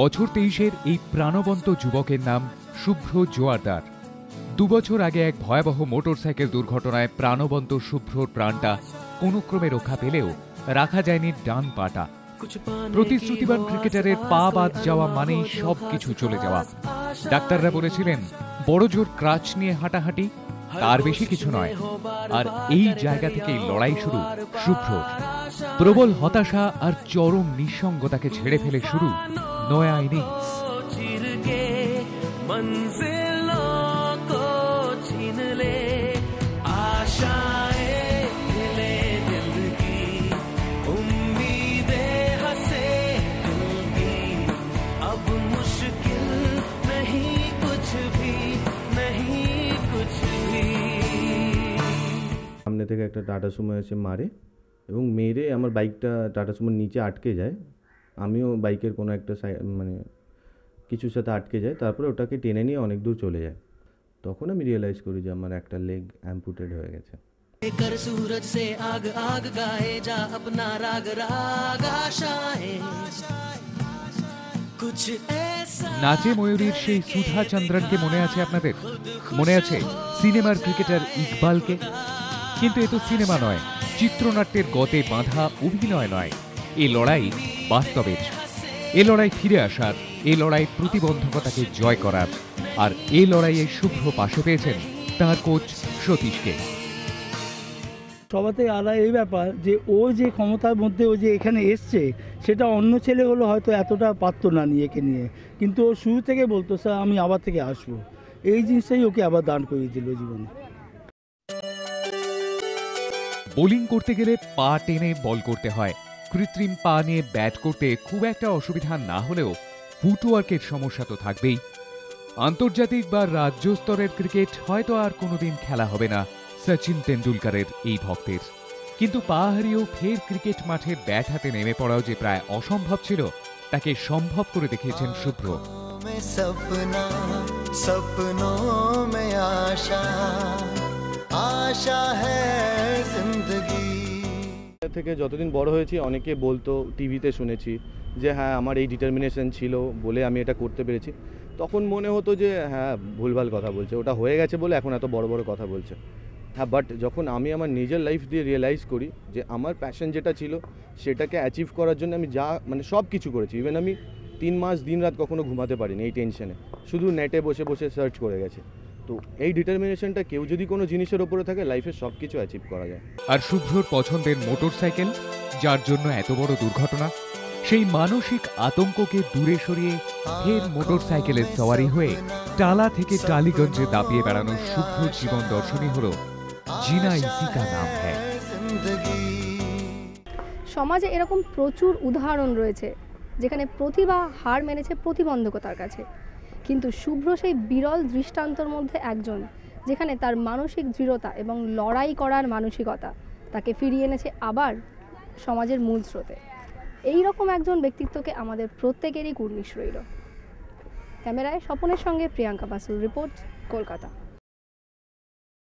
বছর 23-এর এই প্রাণবন্ত যুবকের নাম শুভ্র জোয়ারদার। 2 বছর আগে এক ভয়াবহ মোটরসাইকেল দুর্ঘটনায় প্রাণবন্ত শুভ্রর প্রাণটা কোনো ক্রমে রক্ষা পেলেও রাখা যায়নি ডান পাটা। প্রতিশ্রুতিবান ক্রিকেটারের পা বাদ যাওয়া মানেই সবকিছু চলে যাওয়া। ডাক্তাররা বলেছিলেন বড় জোর ক্রাচ নিয়ে হাঁটাহাঁটি, তার বেশি কিছু নয়। আর এই জায়গা থেকেই লড়াই শুরু শুভ্রর। প্রবল হতাশা আর চরম নিঃসঙ্গতাকে ছেড়ে ফেলে শুরু নয়া ইনিংস। সামনে থেকে একটা টাটা সুমো এসে মারে এবং মেরে আমার বাইকটা টাটা সুমোর নিচে আটকে যায়। আমিও বাইকের কোনো একটা মানে কিছুর সাথে আটকে যায়, তারপরে ওটাকে টেনে নিয়ে অনেক দূর চলে যায়। তখন আমি রিয়েলাইজ করি যে আমার একটা লেগ অ্যাম্পুটেড হয়ে গেছে। নাচে ময়ূরীর সেই সুধা চন্দ্রনকে মনে আছে আপনাদের? মনে আছে সিনেমার ক্রিকেটার ইকবালকে? কিন্তু এ তো সিনেমা নয়, চিত্রনাট্যের গতে বাঁধা অভিনয় নয়। এ লড়াই বাস্তবের, এ লড়াই ফিরে আসার, এ লড়াই প্রতিবন্ধকতাকে জয় করার। আর এ লড়াইয়ে শুভ্র পাশে পেয়েছেন তাঁর কোচ সতীশকে। সবাতে আলাদা এই ব্যাপার যে ও যে ক্ষমতার মধ্যে ও যে এখানে এসছে, সেটা অন্য ছেলে হলো হয়তো এতটা পারত না নিজেকে নিয়ে, কিন্তু ও শুরু থেকে বলতো স্যার আমি আবার থেকে আসবো। এই জিনিসটাই ওকে আবার দান করিয়ে দিল জীবনে। বোলিং করতে গেলে পা টেনে বল করতে হয়। কৃত্রিম পা নিয়ে ব্যাট করতে খুব একটা অসুবিধা না হলেও ফুটওয়ার্কের সমস্যা তো থাকবেই। আন্তর্জাতিক বা রাজ্য স্তরের ক্রিকেট হয়তো আর কোনোদিন খেলা হবে না সচিন তেন্ডুলকরের এই ভক্তের, কিন্তু পা হারিয়েও ফের ক্রিকেট মাঠে ব্যাট হাতে নেমে পড়াও যে প্রায় অসম্ভব ছিল, তাকে সম্ভব করে দেখিয়েছেন শুভ্র। থেকে যতদিন বড় হয়েছি অনেকে বলতো, টিভিতে শুনেছি যে হ্যাঁ আমার এই ডিটারমিনেশন ছিল বলে আমি এটা করতে পেরেছি। তখন মনে হতো যে হ্যাঁ ভুলভাল কথা বলছে, ওটা হয়ে গেছে বলে এখন এত বড় বড় কথা বলছে। হ্যাঁ, বাট যখন আমি আমার নিজের লাইফ দিয়ে রিয়েলাইজ করি যে আমার প্যাশন যেটা ছিল সেটাকে অ্যাচিভ করার জন্য আমি যা মানে সব কিছু করেছি। ইভেন আমি 3 মাস দিন রাত কখনো ঘুমাতে পারিনি এই টেনশনে, শুধু নেটে বসে বসে সার্চ করে গেছে। তো এই ডিটারমিনেশনটা কেউ যদি কোনো জিনিসের ওপরে থাকে লাইফে সব কিছু অ্যাচিভ করা যায়। আর শুভ্রর পছন্দের মোটরসাইকেল, যার জন্য এত বড় দুর্ঘটনা, সেই মানসিক আতঙ্ককে দূরে সরিয়ে ফের মোটরসাইকেলের সওয়ারি হয়ে টালা থেকে টালিগঞ্জে দাপিয়ে বেড়ানোর শুভ্র জীবন দর্শনই হল জিনা ইসি কা নাম হ্যায়। সমাজে এরকম প্রচুর উদাহরণ রয়েছে যেখানে প্রতিভা হার মেনেছে প্রতিবন্ধকতার কাছে, কিন্তু শুভ্র সেই বিরল দৃষ্টান্তর মধ্যে একজন, যেখানে তার মানসিক দৃঢ়তা এবং লড়াই করার মানসিকতা তাকে ফিরিয়ে এনেছে আবার সমাজের মূল স্রোতে। এই রকম একজন ব্যক্তিত্বকে আমাদের প্রত্যেকেরই কুর্নিশ রইল। ক্যামেরায় স্বপনের সঙ্গে প্রিয়াঙ্কা বাসুর রিপোর্ট, কলকাতা।